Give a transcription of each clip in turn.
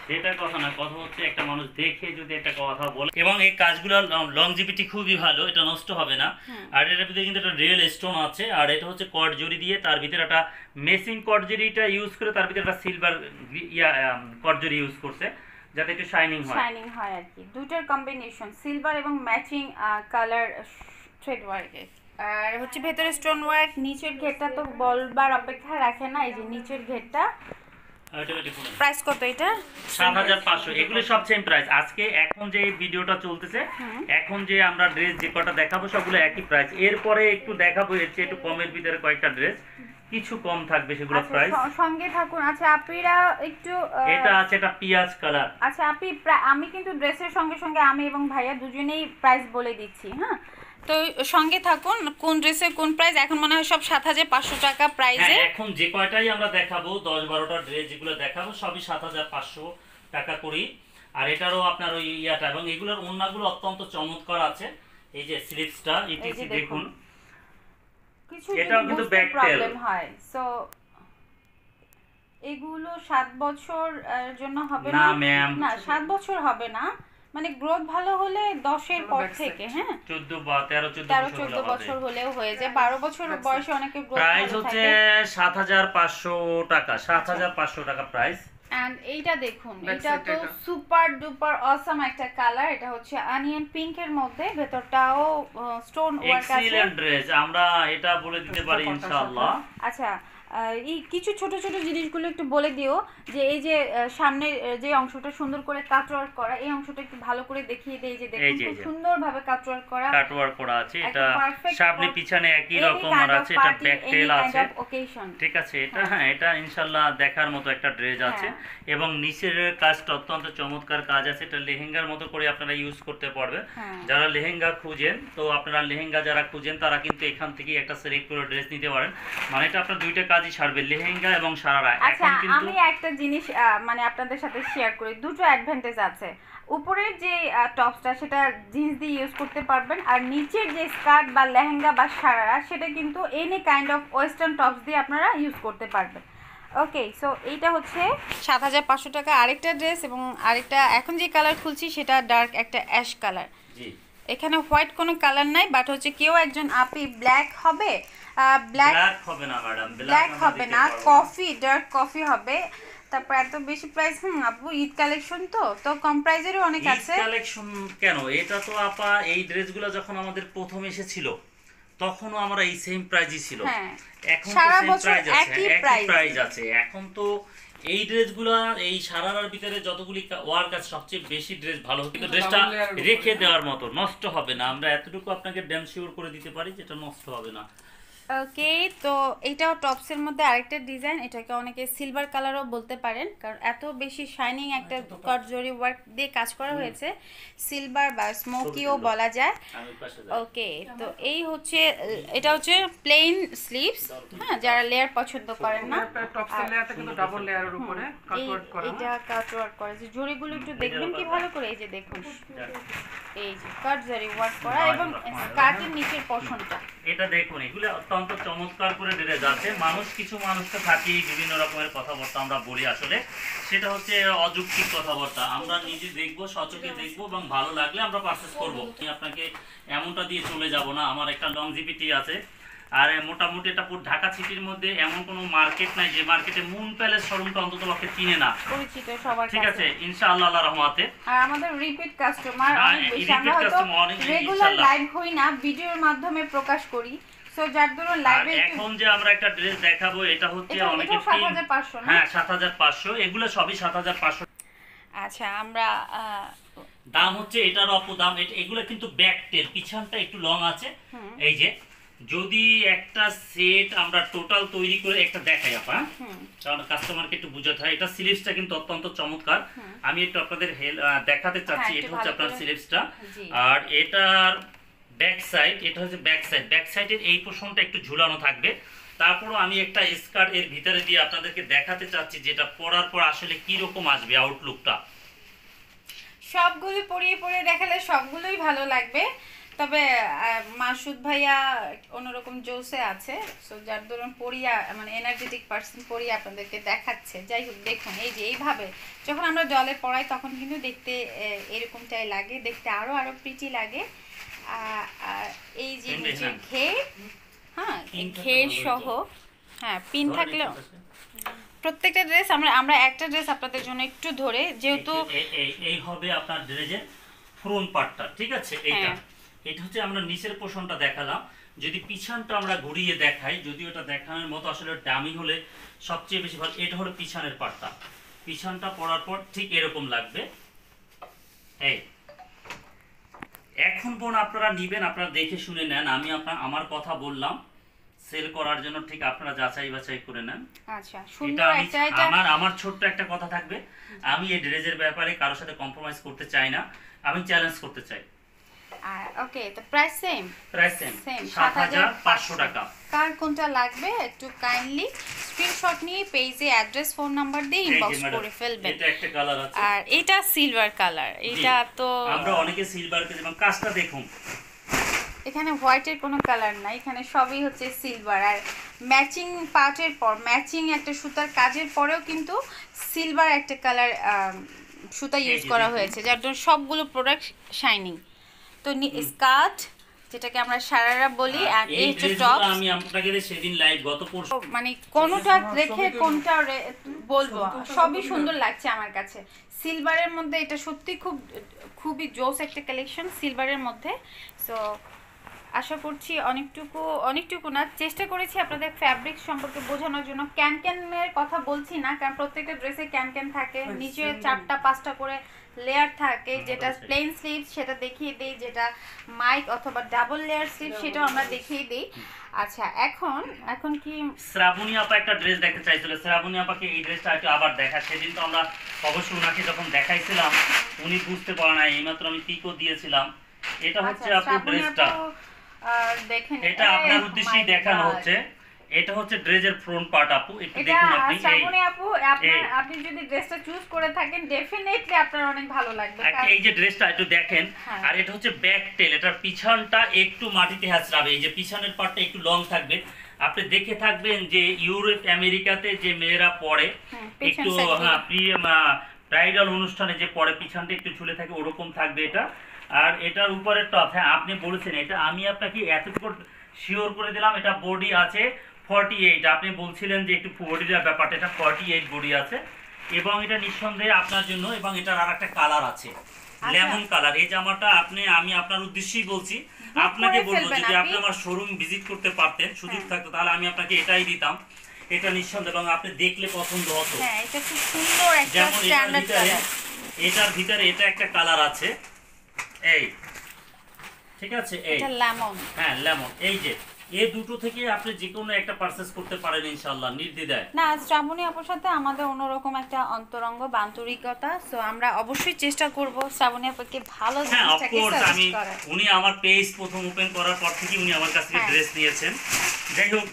সেটা কথা না, কথা হচ্ছে একটা মানুষ দেখে যদি একটা কথা বলে, এবং এই কাজগুলোর লংজিভিটি খুবই ভালো, এটা নষ্ট হবে না। আর এটার ভিতরে কিন্তু একটা রিয়েল স্টোন আছে, আর এটা হচ্ছে কট জরি দিয়ে, তার ভিতরে একটা মেসিং কট জরিটা ইউজ করে, তার ভিতরে একটা সিলভার কট জরি ইউজ করছে যাতে একটু শাইনিং হয়। শাইনিং হয় আর কি, দুটোর কম্বিনেশন সিলভার এবং ম্যাচিং কালার থ্রেড ওয়ার্কের। আর হচ্ছে ভেতরে স্টোন ওয়ার্ক, নিচের ঘেরটা তো বলবার অপেক্ষা রাখে না, এই যে নিচের ঘেরটা। প্রাইস কত এটা? ৭৫০০। এগুলো সব সেম প্রাইস। আজকে এখন যে ভিডিওটা চলতেছে, এখন যে আমরা ড্রেস যে কটা দেখাবো সবগুলো একই প্রাইস। এরপরে একটু দেখাবো এর চেয়ে একটু কমের ভিতরে কয়েকটা ড্রেস, কিছু কম থাকবে সেগুলো প্রাইস। সঙ্গে থাকুন। আচ্ছা আপিরা একটু এটা আছে, এটা পিয়াজ কালার। আচ্ছা আপি, আমি কিন্তু ড্রেসের সঙ্গে সঙ্গে আমি এবং ভাইয়া দুজনেই প্রাইস বলে দিচ্ছি, হ্যাঁ? তো সঙ্গে থাকুন, কোন ড্রেসের কোন প্রাইস। এখন মনে হয় সব ৭৫০০ টাকা প্রাইসে। এখন যে কয়টাই আমরা দেখাবো ১০-১২টা ড্রেস যেগুলো দেখাবো সবই ৭৫০০ টাকা করি। আর এটারও আপনার ওই ইয়াটা, এবং এগুলোর ওড়নাগুলো অত্যন্ত চমৎকার আছে। এই যে স্লিভসটা ইটিসি দেখুন, কিছু এটাও কিন্তু ব্যাক প্রবলেম হয়। সো এগুলো ৭ বছর জন্য হবে না ম্যাম, না ৭ বছর হবে না, মানে গ্রোথ ভালো হলে ১০ এর পর থেকে, হ্যাঁ 14 বা 13-14 বছর হলেও হয়ে যায়। 12 বছর বয়সে অনেকে গ্রোথ প্রাইস হচ্ছে ৭৫০০ টাকা, ৭৫০০ টাকা প্রাইস। এন্ড এইটা দেখুন, এটা তো সুপার ডুপার অসাম একটা কালার। এটা হচ্ছে অনিয়ন পিঙ্ক এর মধ্যে, ভেতরটাও স্টোন ওয়ার্ক আছে। এক্সিলেন্ট ড্রেস, আমরা এটা বলে দিতে পারি ইনশাআল্লাহ। আচ্ছা এই কিছু ছোট ছোট জিনিসগুলো একটু বলে দিও, যে এই যে সামনের যে অংশটা সুন্দর করে কাটওয়ার্ক করা, এই অংশটা একটু ভালো করে দেখিয়ে দেই। যে দেখুন খুব সুন্দরভাবে কাটওয়ার্ক করা আছে। এটা সামনে পিছনে একই রকম আর আছে, এটা ব্যাক টেল আছে, ঠিক আছে। এটা হ্যাঁ, এটা ইনশাআল্লাহ দেখার মতো একটা ড্রেস আছে, এবং নিচের কাজটা অত্যন্ত চমৎকার কাজ আছে। এটা লেহেঙ্গার মতো করে আপনারা ইউজ করতে পারবেন। যারা লেহেঙ্গা খুঁজেন, তো আপনারা লেহেঙ্গা যারা খুঁজেন তারা কিন্তু এখান থেকে একটা সিলেক্ট করে ড্রেস নিতে পারেন। মানে এটা আপনার দুইটা কাজই ছাড়বে, লেহেঙ্গা এবং সারারা। আচ্ছা আমি একটা জিনিস মানে আপনাদের সাথে শেয়ার করি, দুটো অ্যাডভান্টেজ আছে। উপরের যে টপসটা সেটা জিন্স দিয়ে ইউজ করতে পারবেন, আর নিচের যে স্কার্ট বা লেহেঙ্গা বা সারারা সেটা কিন্তু any kind of western tops দিয়ে আপনারা ইউজ করতে পারবেন। ওকে, সো এইটা হচ্ছে ৭৫০০ টাকা আরেকটা ড্রেস, এবং আরেকটা এখন যে কালার খুলছি সেটা ডার্ক একটা অ্যাশ কালার। এখানে হোয়াইট কোনো কালার নাই, বাট হচ্ছে কেউ একজন আপি ব্ল্যাক হবে, ব্ল্যাক হবে না ম্যাডাম, ব্ল্যাক হবে না, কফি ডার্ক কফি হবে। তারপর এত বেশি প্রাইস, আপু ঈদ কালেকশন তো কম প্রাইজেরও অনেক আছে। ঈদ কালেকশন কেন, এটা তো আপা এই ড্রেসগুলো যখন আমাদের প্রথম এসেছিল তখনও আমরা এই সেম প্রাইজই ছিল। এখন তো সেম প্রাইস আছে। এখন তো এই ড্রেসগুলো এই সারারার ভিতরে যতগুলি ওয়ার্ক আছে সবচেয়ে বেশি ড্রেস ভালো, কিন্তু ড্রেসটা রেখে দেওয়ার মতো, নষ্ট হবে না। আমরা এতটুকু আপনাকে ড্যাম শিওর করে দিতে পারি যেটা নষ্ট হবে না। ওকে, তো এইটাও টপসের মধ্যে আরেকটা ডিজাইন, এটাকে অনেকে সিলভার কালারও বলতে পারেন, কারণ এত বেশি শাইনিং একটা কট জরি ওয়ার্ক দিয়ে কাজ করা হয়েছে, সিলভার বা স্মোকিও বলা যায়। ওকে, তো এই হচ্ছে, এটা হচ্ছে প্লেন স্লিভস, হ্যাঁ যারা লেয়ার পছন্দ করেন না, টপসের লেয়ারটা কিন্তু ডাবল লেয়ারের উপরে কাটওয়ার্ক করা। এটা কাটওয়ার্ক করা, যে জরিগুলো একটু দেখবেন কি ভালো করে, এই যে দেখুন এই যে কাট জরি ওয়ার্ক করা, এবং স্কার্টের নিচের পশনটা এটা দেখুন, এগুলো অত্যন্ত চমৎকার করে ড্রেস আছে। কিছু মানুষ তো থাকেই বিভিন্ন রকমের কথাবার্তা আমরা বলি, আসলে সেটা হচ্ছে অযৌক্তিক কথাবার্তা। আমরা নিজে দেখবো, সচকে দেখবো, এবং ভালো লাগলে আমরা পারচেজ করবো। আমি আপনাকে এমনটা দিয়ে চলে যাব না, আমার একটা লংজিভিটি আছে। আর মোটামুটি এটা পুরো ঢাকা সিটির মধ্যে এমন কোনো মার্কেট নাই যে মার্কেটে মুন প্যালেস শোরুমটা অন্তত পক্ষে চিনে না, পরিচিত সবার কাছে, ঠিক আছে ইনশাআল্লাহ আল্লাহর রহমতে। আর আমাদের রিপিট কাস্টমার অনেক বেশি, আমরা হয়তো রেগুলার লাইভ হই না, ভিডিওর মাধ্যমে প্রকাশ করি। সো যার দরুন লাইভে এখন যে আমরা একটা ড্রেস দেখাবো এটা হচ্ছে অনেকে ৭৫০০ না, হ্যাঁ ৭৫০০, এগুলো সবই ৭৫০০। আচ্ছা আমরা দাম হচ্ছে এটার অপদাম। এগুলো কিন্তু ব্যাক টেল, পিছনটা একটু লং আছে। এই যে যদি একটা সেট আমরা টোটাল তৈরি করে একটা দেখাই আপা, কারণ কাস্টমারকে একটু বুঝাতে হয়। এটা স্লিভসটা কিন্তু অত্যন্ত চমৎকার, আমি একটু আপনাদের দেখাতে চাচ্ছি। এটা হচ্ছে আপনার স্লিভসটা, আর এটার ব্যাক সাইড, এটা হচ্ছে ব্যাক সাইডের এই পোর্শনটা একটু ঝুলানো থাকবে। তারপরও আমি একটা স্কার্ট এর ভিতরে দিয়ে আপনাদেরকে দেখাতে চাচ্ছি যেটা পরার পর আসলে কি রকম আসবে আউটলুকটা। সবগুলো পরিয়ে দেখালে সবগুলোই ভালো লাগবে। তবে মাসুদ ভাইয়া অন্যরকম জোসে আছে, সো যার ধরুন পরিয়া মানে এনার্জেটিক পার্সন পরিয়া আপনাদেরকে দেখাচ্ছে। যাই হোক দেখুন এই যে এইভাবে যখন আমরা জলে পড়াই তখন কিন্তু দেখতে এরকমটাই লাগে, দেখতে আরো প্রিটি লাগে। আর এই যে নিচে ঘের, হ্যাঁ ঘের সহ, হ্যাঁ পিন থাকলে প্রত্যেকটা ড্রেস আমরা একটা ড্রেস আপনাদের জন্য একটু ধরে, যেহেতু এই হবে আপনার ড্রেসের ফ্রন্ট পার্টটা, ঠিক আছে? এটা হচ্ছে আমরা নিচের পোর্শনটা দেখালাম। যদি পিছনটা আমরা ঘুরিয়ে দেখাই, যদি ওটা দেখানোর মতো আসলে ডামি হলে সবচেয়ে বেশি ভালো। এটা হলো পিছনের পার্টটা, পিছনটা পরার পর ঠিক এরকম লাগবে। এই এখন বোন আপনারা নিবেন, আপনারা দেখে শুনে নেন। আমি আমার কথা বললাম, সেল করার জন্য ঠিক আপনারা যাচাই বাছাই করে নেন। আচ্ছা সুন্দর একটা আমার ছোট্ট একটা কথা থাকবে, আমি এই ড্রেসের ব্যাপারে কারোর সাথে কম্প্রোমাইজ করতে চাই না, আমি চ্যালেঞ্জ করতে চাই। ওকে, তো প্রাইস সেম ৭৫০০ টাকা। কার কোনটা লাগবে একটু কাইন্ডলি স্ক্রিনশট নিয়ে পেজে অ্যাড্রেস ফোন নাম্বার দিয়ে ইনবক্স করে ফেলবেন। এটা একটা কালার আছে, আর এটা সিলভার কালার। এটা তো আমরা অনেকে সিলভার পেজ, এবং কাজটা দেখুন, এখানে হোয়াইটের কোনো কালার নাই, এখানে সবই হচ্ছে সিলভার। আর ম্যাচিং পার্টের পর ম্যাচিং একটা সুতার কাজের পরেও কিন্তু সিলভার একটা কালার সুতা ইউজ করা হয়েছে, যার জন্য সবগুলো প্রোডাক্ট শাইনিং। তো স্কার্ট, যেটাকে আমরা সারারা বলি, আর এই হচ্ছে টপ। আমি আপনাকে সেদিন লাইভ গত পরশু মানে কোনটা রেখে কোনটা বলবো, সবই সুন্দর লাগছে আমার কাছে। সিলভারের মধ্যে এটা সত্যি খুবই জোস একটা কালেকশন সিলভারের মধ্যে। সো আশা করছি অনেকটুকু না চেষ্টা করেছি আপনাদের ফ্যাব্রিক সম্পর্কে বোঝানোর জন্য। ক্যানক্যানের কথা বলছি না, কারণ প্রত্যেকটা ড্রেসে ক্যানক্যান থাকে, নিচে 4টা-5টা করে লেয়ার থাকে। যেটা প্লেন স্লিভ সেটা দেখিয়ে দিই, যেটা মাইক অথবা ডাবল লেয়ার স্লিভ সেটাও আমরা দেখিয়ে দিই। আচ্ছা এখন কি শ্রাবণী আপা একটা ড্রেস দেখতে চাইছিল, শ্রাবণী আপাকে এই ড্রেসটা একটু আবার দেখা। সেদিন তো আমরা অবশ্যই ওনাকে যখন দেখাইছিলাম উনি বুঝতে পারে না, এইমাত্র আমি পিকও দিয়েছিলাম। এটা হচ্ছে আপু ড্রেসটা, দেখেন এটা আপনার উদ্দেশ্যেই দেখানো হচ্ছে। এটা হচ্ছে ড্রেসের ফ্রন্ট পার্ট আপু, একটু দেখুন আপনি। শ্রাবণী আপু আপনি যদি ড্রেসটা চুজ করে থাকেন ডেফিনেটলি আপনার অনেক ভালো লাগবে। এই যে ড্রেসটা একটু দেখেন, আর এটা হচ্ছে ব্যাক টেল, এটার পিছনটা একটু মাটিতে হ্যাচড়াবে, এই যে পিছনের পার্টটা একটু লং থাকবে। আপনি দেখে থাকবেন যে ইউরোপ আমেরিকাতে যে মেয়েরা পরে একটু ব্রাইডাল অনুষ্ঠানে যে পরে পিছনটা একটু ঝুলে থাকে, ওরকম থাকবে এটা। আর এটার উপরের টপ, হ্যাঁ আপনি বলেছেন এটা, আমি আপনাকে এতটুকু শিওর করে দিলাম। এটা বডি আছে 48, আপনি বলছিলেন যে একটু বডির ব্যাপারটা, এটা 48 বডি আছে। এবং এটা নিঃসন্দেহে আপনার জন্য, এবং এটার আর একটা কালার আছে লেমন কালার। এই জামাটা আমি আপনার উদ্দেশ্যেই বলছি, আপনাকে বলবো যদি আপনি আমার শোরুম ভিজিট করতে পারতেন, সুযোগ থাকতো, তাহলে আমি আপনাকে এটাই দিতাম। এটা নিঃসন্দেহে, এবং আপনি দেখলে পছন্দ হতো। হ্যাঁ এটা খুব সুন্দর একটা স্ট্যান্ডার্ড কালার। এটার ভিতরে এটা একটা কালার আছে, এই ঠিক আছে, এই এটা লেমন, হ্যাঁ লেমন। এই যে এই দুটো থেকে আপনি যে কোনো একটা পারচেজ করতে পারেন ইনশাআল্লাহ নির্দ্বিধায়। না শ্রাবণী আপুর সাথে আমাদের অন্যরকম একটা অন্তরঙ্গ বান্তরিকতা, সো আমরা অবশ্যই চেষ্টা করব শ্রাবণী আপুকে ভালো জিনিসটাকে সাজেস্ট করার। উনি আমার পেজ প্রথম ওপেন করার পর থেকে উনি আমার কাছ থেকে ড্রেস নিয়েছেন। যাই হোক,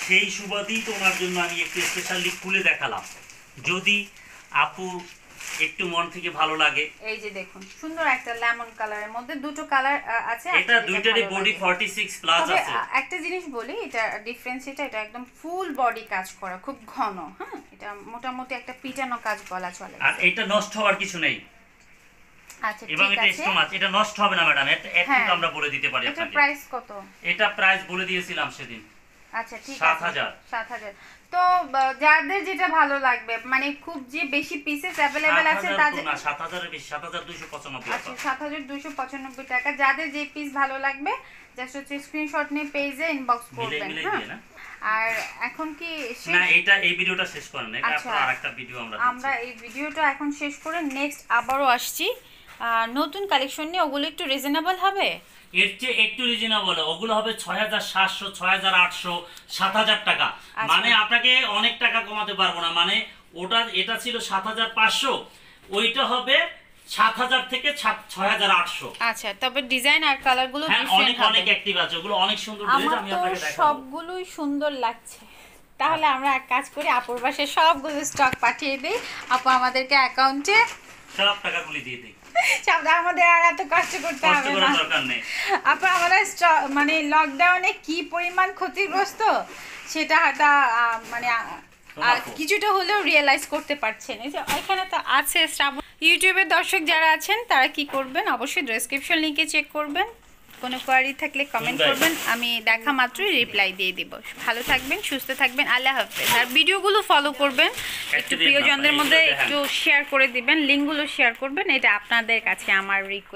সেই সুবাদেই তো ওনার জন্য আমি একটু স্পেশালি খুলে দেখালাম, যদি আপু একটু মন থেকে ভালো লাগে। এই যে দেখুন সুন্দর একটা লেমন কালারের মধ্যে দুটো কালার আছে, এটা দুইটারই বডি 46 প্লাস আছে। একটা জিনিস বলি, এটা ডিফারেন্স, এটা একদম ফুল বডি কাজ করা, খুব ঘন। হ্যাঁ এটা মোটামুটি একটা পিটানো কাজ বলা চলে। আর এটা নষ্ট হওয়ার কিছু নেই। আচ্ছা ঠিক আছে, এবং এটা স্টোমাচ, এটা নষ্ট হবে না ম্যাডাম, একটু আমরা বলে দিতে পারি আপনাকে। এটা প্রাইস কত? এটা প্রাইস বলে দিয়েছিলাম সেদিন। আচ্ছা ঠিক আছে ৭০০০। তো যাদের যেটা ভালো লাগবে, মানে খুব যে বেশি পিসেস अवेलेबल আছে তাদের না ৭০০০ এর বেশি, ৭২৯৫ আচ্ছা ৭২৯৫ টাকা। যাদের যে পিস ভালো লাগবে জাস্ট হচ্ছে স্ক্রিনশট নিয়ে পেজে ইনবক্স করবেন। হ্যাঁ আর এখন কি না এটা এই ভিডিওটা শেষ করেন, এটা আপনার আরেকটা ভিডিও আমরা এই ভিডিওটা এখন শেষ করে নেক্সট আবারও আসছি নতুন কালেকশন নিয়ে। ওগুলো একটু রিজনেবল হবে, এর চেয়ে একটু রিজনেবল, ওগুলো হবে ৬৭০০, ৬৮০০, ৭০০০ টাকা। মানে আপনাকে অনেক টাকা কমাতে পারবো না, মানে এটা ছিল ৭৫০০, ওইটা হবে ৭০০০ থেকে ৬৮০০। আচ্ছা তবে ডিজাইন আর কালারগুলো অনেক অনেক অ্যাক্টিভ আছে, ওগুলো অনেক সুন্দর ড্রেস, আমি আপনাকে দেখাবো। সবগুলোই সুন্দর লাগছে। তাহলে আমরা এক কাজ করি, আপুর বাসায় সবগুলো স্টক পাঠিয়ে দিই, আপু আমাদেরকে অ্যাকাউন্টে সব টাকাগুলি দিয়ে দিই। সাবধান, আমাদের আর এত কষ্ট করতে কষ্ট হবে করার না দরকার নেই। আপা। আমাদের মানে লকডাউনে কি পরিমাণ ক্ষতিগ্রস্ত সেটা হয়তো মানে কিছুটা হলেও রিয়েলাইজ করতে পারছেন। এই যে এখানে তো আছে শ্রাবণ। ইউটিউবের দর্শক যারা আছেন তারা কি করবেন, অবশ্যই ডেসক্রিপশন লিংকে চেক করবেন। কোনো কোয়ারি থাকলে কমেন্ট করবেন, আমি দেখা মাত্রই রিপ্লাই দিয়ে দিব। ভালো থাকবেন, সুস্থ থাকবেন, আল্লাহ হাফেজ। আর ভিডিওগুলো ফলো করবেন, একটু প্রিয়জনদের মধ্যে একটু শেয়ার করে দিবেন, লিঙ্কগুলো শেয়ার করবেন, এটা আপনাদের কাছে আমার রিকোয়েস্ট।